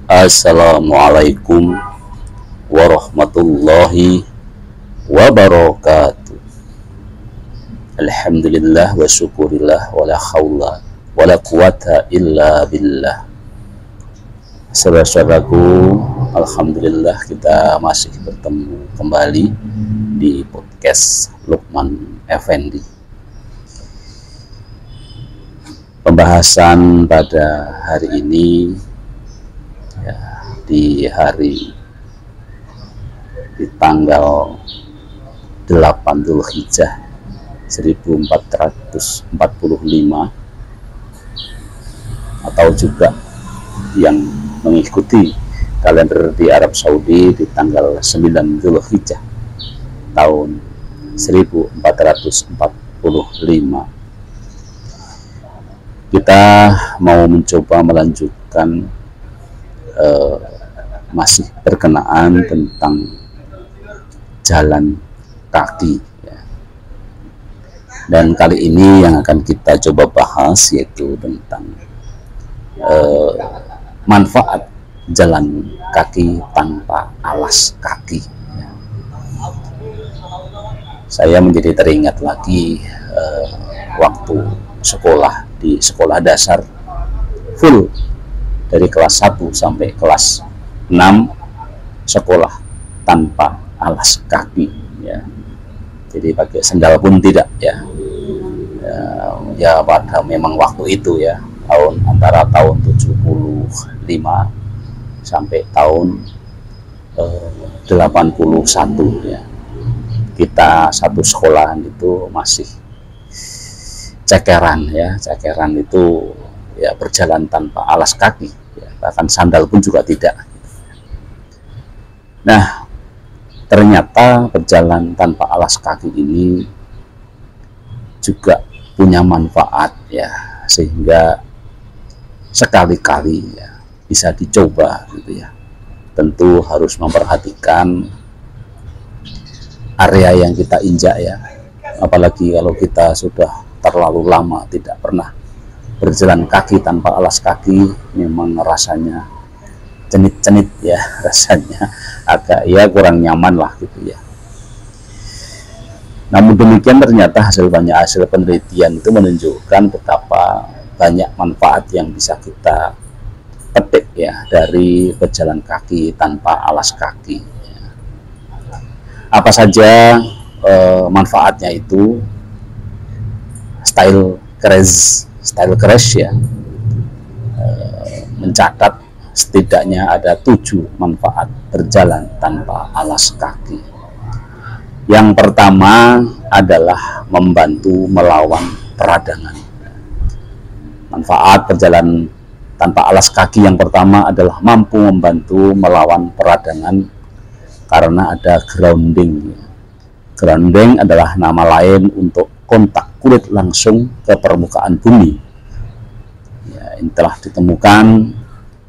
Assalamualaikum warahmatullahi wabarakatuh. Alhamdulillah wa syukurillah wa la hawla wa la quwata illa billah. Saudara-saudaraku, alhamdulillah kita masih bertemu kembali di podcast Lukman Effendi. Pembahasan pada hari ini di tanggal 8 Dzulhijjah 1445 atau juga yang mengikuti kalender di Arab Saudi di tanggal 9 Dzulhijjah tahun 1445. Kita mau mencoba melanjutkan masih berkenaan tentang jalan kaki ya. Dan kali ini yang akan kita coba bahas yaitu tentang manfaat jalan kaki tanpa alas kaki ya. Saya menjadi teringat lagi waktu sekolah di sekolah dasar full dari kelas 1 sampai kelas 6 sekolah tanpa alas kaki ya. Jadi pakai sendal pun tidak ya. Ya pada memang waktu itu ya, antara tahun 75 sampai tahun 81 ya. Kita satu sekolahan itu masih cekeran ya. Cekeran itu ya berjalan tanpa alas kaki ya, bahkan sandal pun juga tidak. Nah, ternyata berjalan tanpa alas kaki ini juga punya manfaat ya, sehingga sekali-kali ya bisa dicoba gitu ya. Tentu harus memperhatikan area yang kita injak ya, apalagi kalau kita sudah terlalu lama tidak pernah berjalan kaki tanpa alas kaki, memang rasanya cenit-cenit ya, rasanya agak ya kurang nyaman lah gitu ya. Namun demikian ternyata hasil penelitian itu menunjukkan betapa banyak manfaat yang bisa kita petik ya dari berjalan kaki tanpa alas kaki ya. Apa saja manfaatnya itu? Style crash ya mencatat setidaknya ada 7 manfaat berjalan tanpa alas kaki. Yang pertama adalah membantu melawan peradangan. Manfaat berjalan tanpa alas kaki yang pertama adalah mampu membantu melawan peradangan karena ada grounding. Grounding adalah nama lain untuk kontak kulit langsung ke permukaan bumi ya, yang telah ditemukan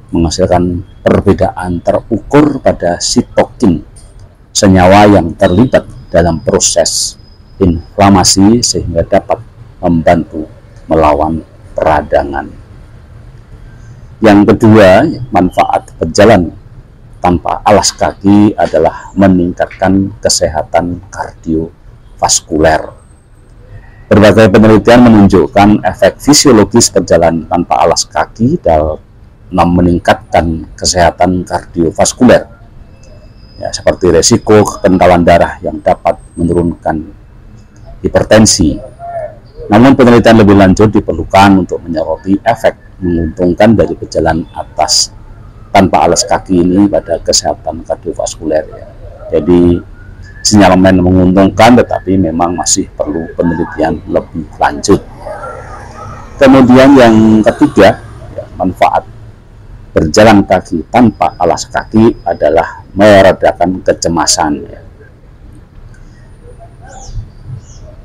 menghasilkan perbedaan terukur pada sitokin, senyawa yang terlibat dalam proses inflamasi sehingga dapat membantu melawan peradangan. Yang kedua, manfaat berjalan tanpa alas kaki adalah meningkatkan kesehatan kardiovaskuler. Berbagai penelitian menunjukkan efek fisiologis berjalan tanpa alas kaki dalam meningkatkan kesehatan kardiovaskuler ya, seperti resiko kekentalan darah yang dapat menurunkan hipertensi. Namun penelitian lebih lanjut diperlukan untuk menyoroti efek menguntungkan dari berjalan atas tanpa alas kaki ini pada kesehatan kardiovaskuler ya. Jadi sinyalemen menguntungkan, tetapi memang masih perlu penelitian lebih lanjut. Kemudian yang ketiga ya, manfaat berjalan kaki tanpa alas kaki adalah meredakan kecemasan ya.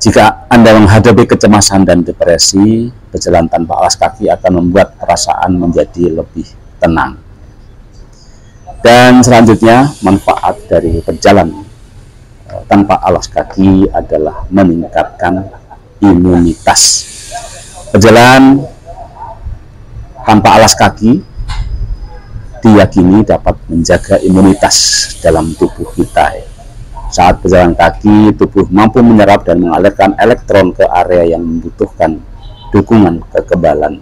Jika Anda menghadapi kecemasan dan depresi, berjalan tanpa alas kaki akan membuat perasaan menjadi lebih tenang. Dan selanjutnya, manfaat dari berjalan tanpa alas kaki adalah meningkatkan imunitas. Berjalan tanpa alas kaki diyakini dapat menjaga imunitas dalam tubuh kita. Saat berjalan kaki, tubuh mampu menyerap dan mengalirkan elektron ke area yang membutuhkan dukungan kekebalan.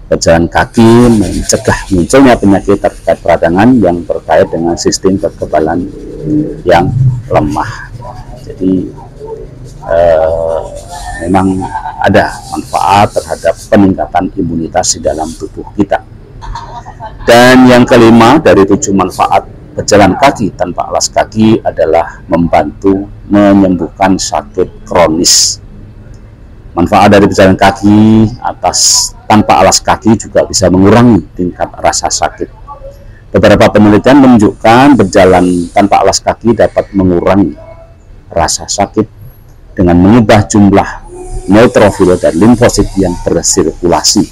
Berjalan kaki mencegah munculnya penyakit terkait peradangan yang terkait dengan sistem kekebalan yang lemah. Jadi memang ada manfaat terhadap peningkatan imunitas di dalam tubuh kita. Dan yang kelima dari 7 manfaat berjalan kaki tanpa alas kaki adalah membantu menyembuhkan sakit kronis. Manfaat dari berjalan kaki tanpa alas kaki juga bisa mengurangi tingkat rasa sakit. Beberapa penelitian menunjukkan berjalan tanpa alas kaki dapat mengurangi rasa sakit dengan mengubah jumlah neutrofil dan limfosit yang bersirkulasi.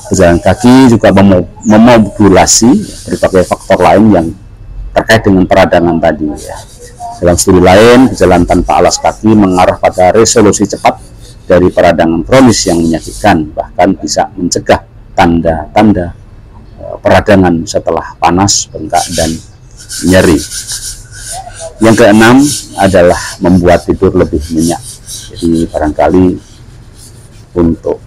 Berjalan kaki juga memodulasi berbagai faktor lain yang terkait dengan peradangan tadi. Dalam studi lain, berjalan tanpa alas kaki mengarah pada resolusi cepat dari peradangan kronis yang menyakitkan, bahkan bisa mencegah tanda-tanda peradangan setelah panas, bengkak, dan nyeri. Yang keenam adalah membuat tidur lebih nyenyak. Jadi barangkali untuk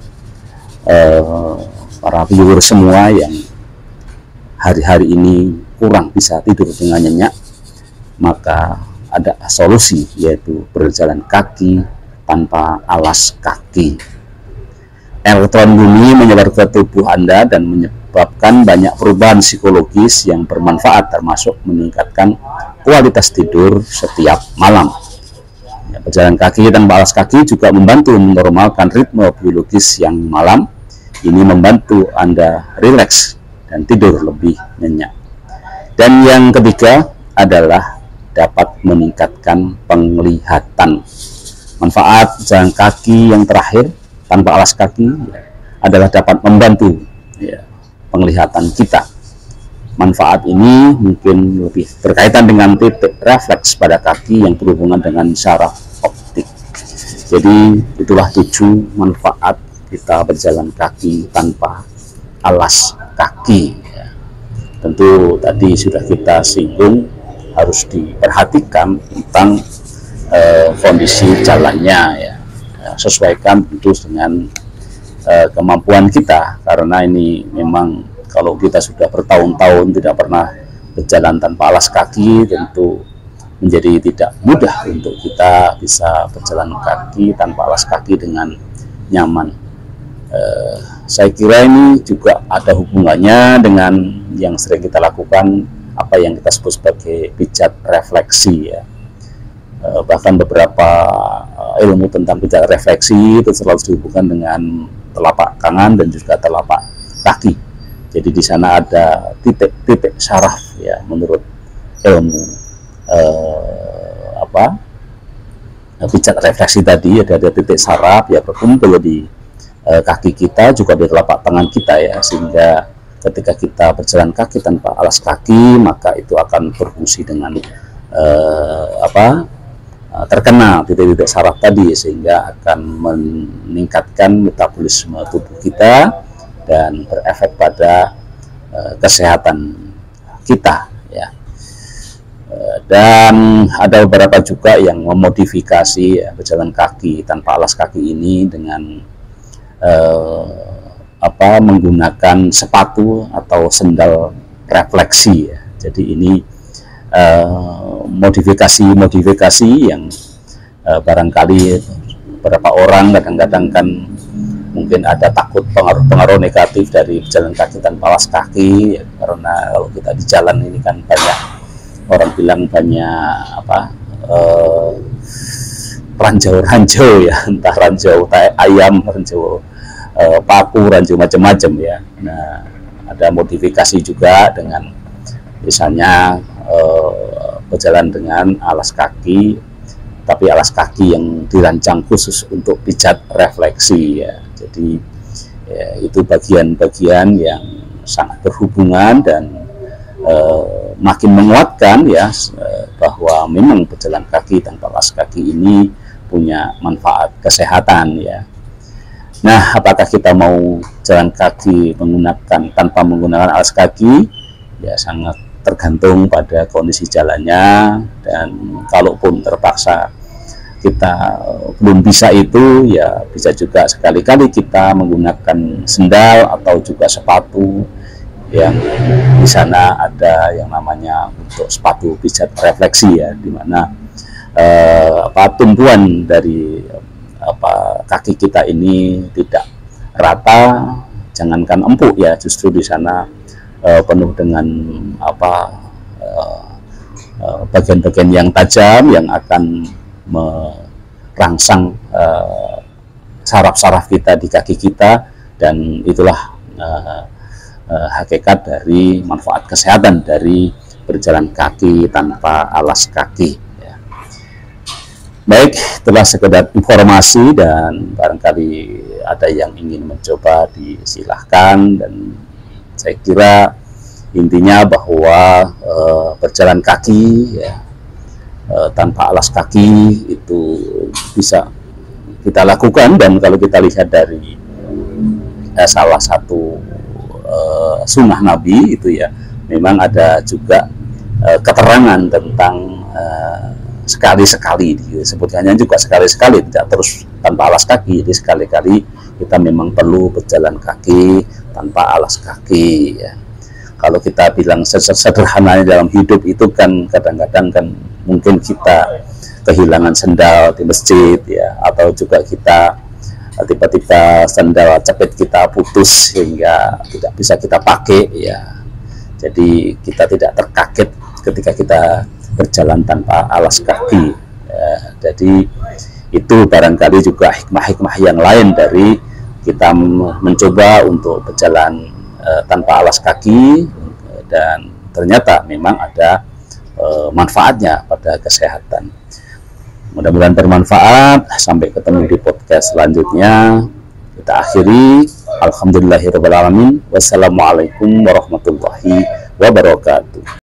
para viewer semua yang hari-hari ini kurang bisa tidur dengan nyenyak, maka ada solusi, yaitu berjalan kaki tanpa alas kaki. Elektron bumi menyebar ke tubuh Anda dan menyebabkan banyak perubahan psikologis yang bermanfaat, termasuk meningkatkan kualitas tidur setiap malam. Berjalan kaki tanpa alas kaki juga membantu menormalkan ritme biologis yang malam. Ini membantu Anda rileks dan tidur lebih nyenyak. Dan yang ketiga adalah dapat meningkatkan penglihatan. Manfaat jalan kaki yang terakhir tanpa alas kaki adalah dapat membantu penglihatan kita. Manfaat ini mungkin lebih berkaitan dengan titik refleks pada kaki yang berhubungan dengan syaraf optik. Jadi itulah 7 manfaat kita berjalan kaki tanpa alas kaki. Tentu tadi sudah kita singgung, harus diperhatikan tentang kondisi jalannya, sesuaikan tentu dengan kemampuan kita, karena ini memang kalau kita sudah bertahun-tahun tidak pernah berjalan tanpa alas kaki, tentu menjadi tidak mudah untuk kita bisa berjalan kaki tanpa alas kaki dengan nyaman. Saya kira ini juga ada hubungannya dengan yang sering kita lakukan, apa yang kita sebut sebagai pijat refleksi. Bahkan beberapa ilmu tentang pijat refleksi itu selalu dihubungkan dengan telapak tangan dan juga telapak kaki. Jadi di sana ada titik-titik syaraf, menurut ilmu pijat refleksi tadi, ada titik saraf berkumpul di kaki kita, juga di telapak tangan kita, sehingga ketika kita berjalan kaki tanpa alas kaki, maka itu akan berfungsi dengan terkena titik-titik saraf tadi, sehingga akan meningkatkan metabolisme tubuh kita dan berefek pada kesehatan kita, dan ada beberapa juga yang memodifikasi berjalan kaki tanpa alas kaki ini dengan menggunakan sepatu atau sendal refleksi. Jadi ini modifikasi yang barangkali beberapa orang kadang-kadang kan mungkin ada takut pengaruh-pengaruh negatif dari berjalan kaki tanpa alas kaki, karena kalau kita di jalan ini kan banyak orang bilang banyak ranjau-ranjau, entah ranjau ayam, ranjau paku, ranjau macam-macam. Nah, ada modifikasi juga dengan misalnya berjalan dengan alas kaki, tapi alas kaki yang dirancang khusus untuk pijat refleksi. Jadi itu bagian-bagian yang sangat berhubungan dan makin menguatkan bahwa memang berjalan kaki tanpa alas kaki ini punya manfaat kesehatan. Nah, apakah kita mau jalan kaki tanpa menggunakan alas kaki? ya sangat tergantung pada kondisi jalannya, dan kalaupun terpaksa kita belum bisa itu, ya bisa juga sekali-kali kita menggunakan sendal atau juga sepatu yang di sana ada yang namanya untuk sepatu pijat refleksi ya, dimana tumpuan dari kaki kita ini tidak rata, jangankan empuk ya, justru di sana penuh dengan bagian-bagian yang tajam yang akan merangsang saraf-saraf kita di kaki kita, dan itulah hakikat dari manfaat kesehatan dari berjalan kaki tanpa alas kaki ya. Baik, itulah sekedar informasi, dan barangkali ada yang ingin mencoba disilahkan, dan saya kira intinya bahwa berjalan kaki ya, tanpa alas kaki itu bisa kita lakukan, dan kalau kita lihat dari salah satu sunnah Nabi itu ya, memang ada juga keterangan tentang sekali-sekali, disebutkannya juga sekali-sekali, tidak terus tanpa alas kaki. Jadi sekali-kali kita memang perlu berjalan kaki tanpa alas kaki ya. Kalau kita bilang sederhananya dalam hidup itu kan kadang-kadang kan mungkin kita kehilangan sendal di masjid ya, atau juga kita tiba-tiba sandal jepit kita putus sehingga tidak bisa kita pakai ya. Jadi kita tidak terkaget ketika kita berjalan tanpa alas kaki ya. Jadi itu barangkali juga hikmah-hikmah yang lain dari kita mencoba untuk berjalan tanpa alas kaki, dan ternyata memang ada manfaatnya pada kesehatan. Mudah-mudahan bermanfaat. Sampai ketemu di podcast selanjutnya. Kita akhiri. Alhamdulillahirrahmanirrahim. Wassalamualaikum warahmatullahi wabarakatuh.